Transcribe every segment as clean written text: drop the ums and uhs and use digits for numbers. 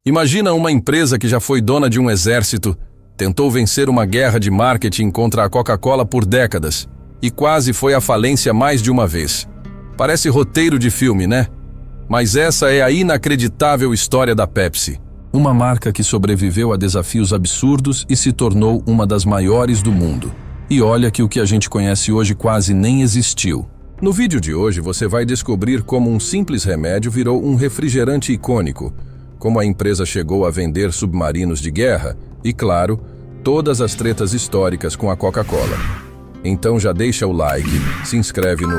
Imagina uma empresa que já foi dona de um exército, tentou vencer uma guerra de marketing contra a Coca-Cola por décadas e quase foi à falência mais de uma vez. Parece roteiro de filme, né? Mas essa é a inacreditável história da Pepsi. Uma marca que sobreviveu a desafios absurdos e se tornou uma das maiores do mundo. E olha que o que a gente conhece hoje quase nem existiu. No vídeo de hoje você vai descobrir como um simples remédio virou um refrigerante icônico, como a empresa chegou a vender submarinos de guerra e, claro, todas as tretas históricas com a Coca-Cola. Então já deixa o like, se inscreve no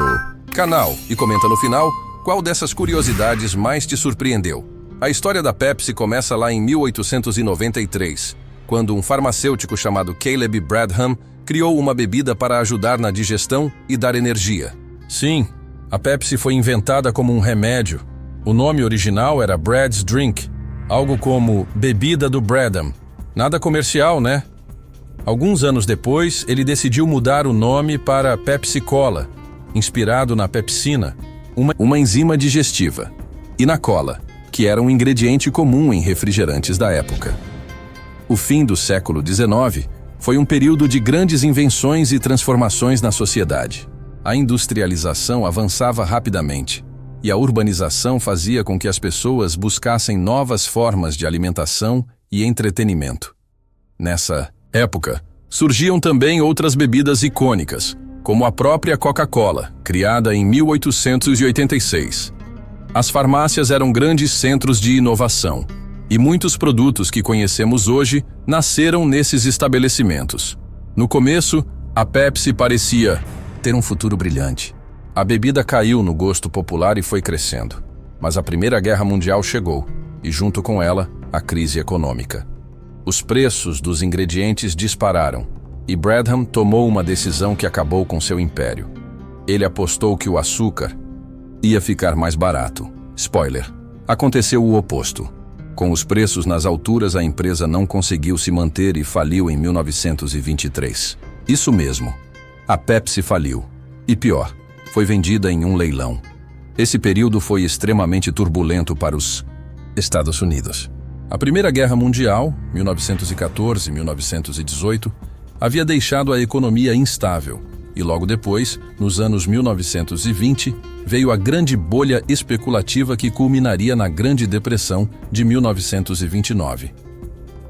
canal e comenta no final qual dessas curiosidades mais te surpreendeu. A história da Pepsi começa lá em 1893, quando um farmacêutico chamado Caleb Bradham criou uma bebida para ajudar na digestão e dar energia. Sim, a Pepsi foi inventada como um remédio. O nome original era Brad's Drink, algo como bebida do Bradham. Nada comercial, né? Alguns anos depois, ele decidiu mudar o nome para Pepsi Cola, inspirado na pepsina, uma enzima digestiva, e na cola, que era um ingrediente comum em refrigerantes da época. O fim do século XIX foi um período de grandes invenções e transformações na sociedade. A industrialização avançava rapidamente, e a urbanização fazia com que as pessoas buscassem novas formas de alimentação e entretenimento. Nessa época, surgiam também outras bebidas icônicas, como a própria Coca-Cola, criada em 1886. As farmácias eram grandes centros de inovação, e muitos produtos que conhecemos hoje nasceram nesses estabelecimentos. No começo, a Pepsi parecia ter um futuro brilhante. A bebida caiu no gosto popular e foi crescendo. Mas a Primeira Guerra Mundial chegou, e junto com ela, a crise econômica. Os preços dos ingredientes dispararam, e Bradham tomou uma decisão que acabou com seu império. Ele apostou que o açúcar ia ficar mais barato. Spoiler: aconteceu o oposto. Com os preços nas alturas, a empresa não conseguiu se manter e faliu em 1923. Isso mesmo, a Pepsi faliu. E pior, foi vendida em um leilão. Esse período foi extremamente turbulento para os Estados Unidos. A Primeira Guerra Mundial, 1914-1918, havia deixado a economia instável, e logo depois, nos anos 1920, veio a grande bolha especulativa que culminaria na Grande Depressão de 1929.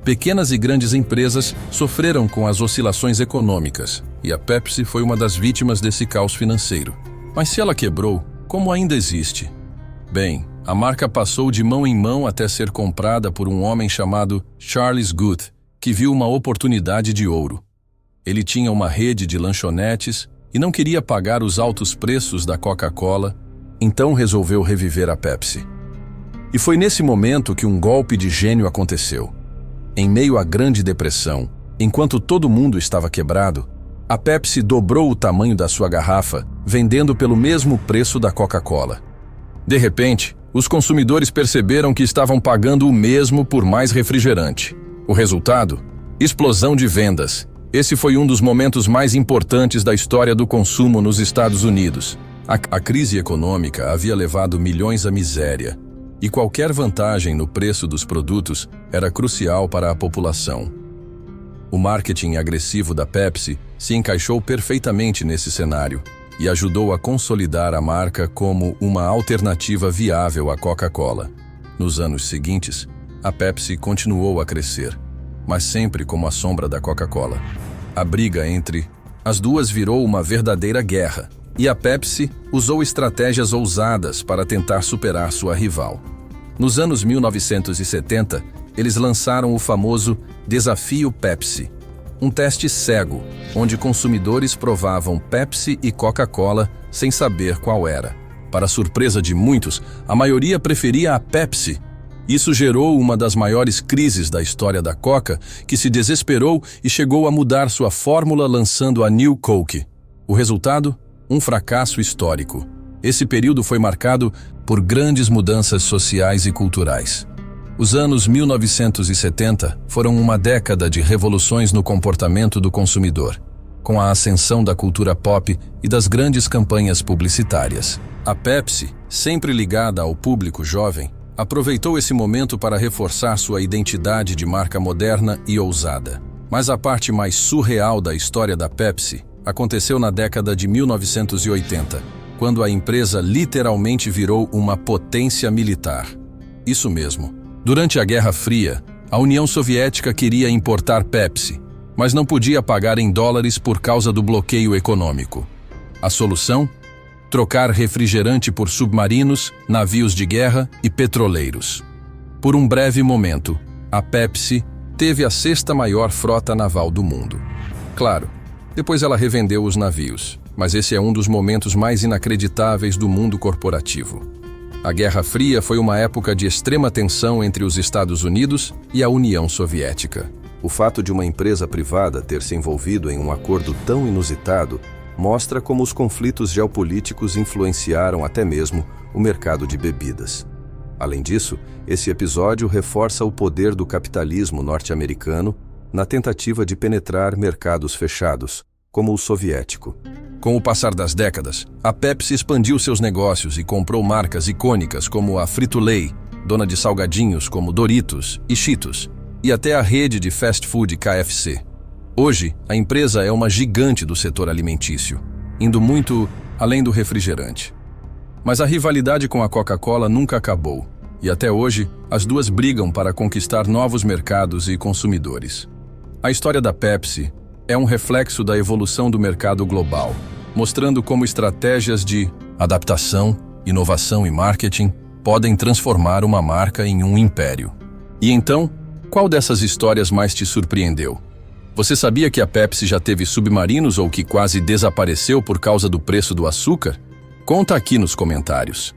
Pequenas e grandes empresas sofreram com as oscilações econômicas, e a Pepsi foi uma das vítimas desse caos financeiro. Mas se ela quebrou, como ainda existe? Bem, a marca passou de mão em mão até ser comprada por um homem chamado Charles Guth, que viu uma oportunidade de ouro. Ele tinha uma rede de lanchonetes e não queria pagar os altos preços da Coca-Cola, então resolveu reviver a Pepsi. E foi nesse momento que um golpe de gênio aconteceu. Em meio à Grande Depressão, enquanto todo mundo estava quebrado, a Pepsi dobrou o tamanho da sua garrafa, vendendo pelo mesmo preço da Coca-Cola. De repente, os consumidores perceberam que estavam pagando o mesmo por mais refrigerante. O resultado? Explosão de vendas. Esse foi um dos momentos mais importantes da história do consumo nos Estados Unidos. A crise econômica havia levado milhões à miséria, e qualquer vantagem no preço dos produtos era crucial para a população. O marketing agressivo da Pepsi se encaixou perfeitamente nesse cenário e ajudou a consolidar a marca como uma alternativa viável à Coca-Cola. Nos anos seguintes, a Pepsi continuou a crescer, mas sempre como a sombra da Coca-Cola. A briga entre as duas virou uma verdadeira guerra, e a Pepsi usou estratégias ousadas para tentar superar sua rival. Nos anos 1970, eles lançaram o famoso Desafio Pepsi, um teste cego, onde consumidores provavam Pepsi e Coca-Cola sem saber qual era. Para surpresa de muitos, a maioria preferia a Pepsi. Isso gerou uma das maiores crises da história da Coca, que se desesperou e chegou a mudar sua fórmula lançando a New Coke. O resultado? Um fracasso histórico. Esse período foi marcado por grandes mudanças sociais e culturais. Os anos 1970 foram uma década de revoluções no comportamento do consumidor, com a ascensão da cultura pop e das grandes campanhas publicitárias. A Pepsi, sempre ligada ao público jovem, aproveitou esse momento para reforçar sua identidade de marca moderna e ousada. Mas a parte mais surreal da história da Pepsi aconteceu na década de 1980, quando a empresa literalmente virou uma potência militar. Isso mesmo. Durante a Guerra Fria, a União Soviética queria importar Pepsi, mas não podia pagar em dólares por causa do bloqueio econômico. A solução? Trocar refrigerante por submarinos, navios de guerra e petroleiros. Por um breve momento, a Pepsi teve a sexta maior frota naval do mundo. Claro, depois ela revendeu os navios, mas esse é um dos momentos mais inacreditáveis do mundo corporativo. A Guerra Fria foi uma época de extrema tensão entre os Estados Unidos e a União Soviética. O fato de uma empresa privada ter se envolvido em um acordo tão inusitado mostra como os conflitos geopolíticos influenciaram até mesmo o mercado de bebidas. Além disso, esse episódio reforça o poder do capitalismo norte-americano na tentativa de penetrar mercados fechados, como o soviético. Com o passar das décadas, a Pepsi expandiu seus negócios e comprou marcas icônicas como a Frito-Lay, dona de salgadinhos como Doritos e Cheetos, e até a rede de fast food KFC. Hoje, a empresa é uma gigante do setor alimentício, indo muito além do refrigerante. Mas a rivalidade com a Coca-Cola nunca acabou, e até hoje, as duas brigam para conquistar novos mercados e consumidores. A história da Pepsi é um reflexo da evolução do mercado global, mostrando como estratégias de adaptação, inovação e marketing podem transformar uma marca em um império. E então, qual dessas histórias mais te surpreendeu? Você sabia que a Pepsi já teve submarinos ou que quase desapareceu por causa do preço do açúcar? Conta aqui nos comentários.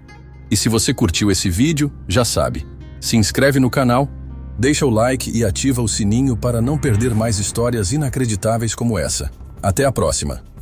E se você curtiu esse vídeo, já sabe, se inscreve no canal, deixa o like e ativa o sininho para não perder mais histórias inacreditáveis como essa. Até a próxima!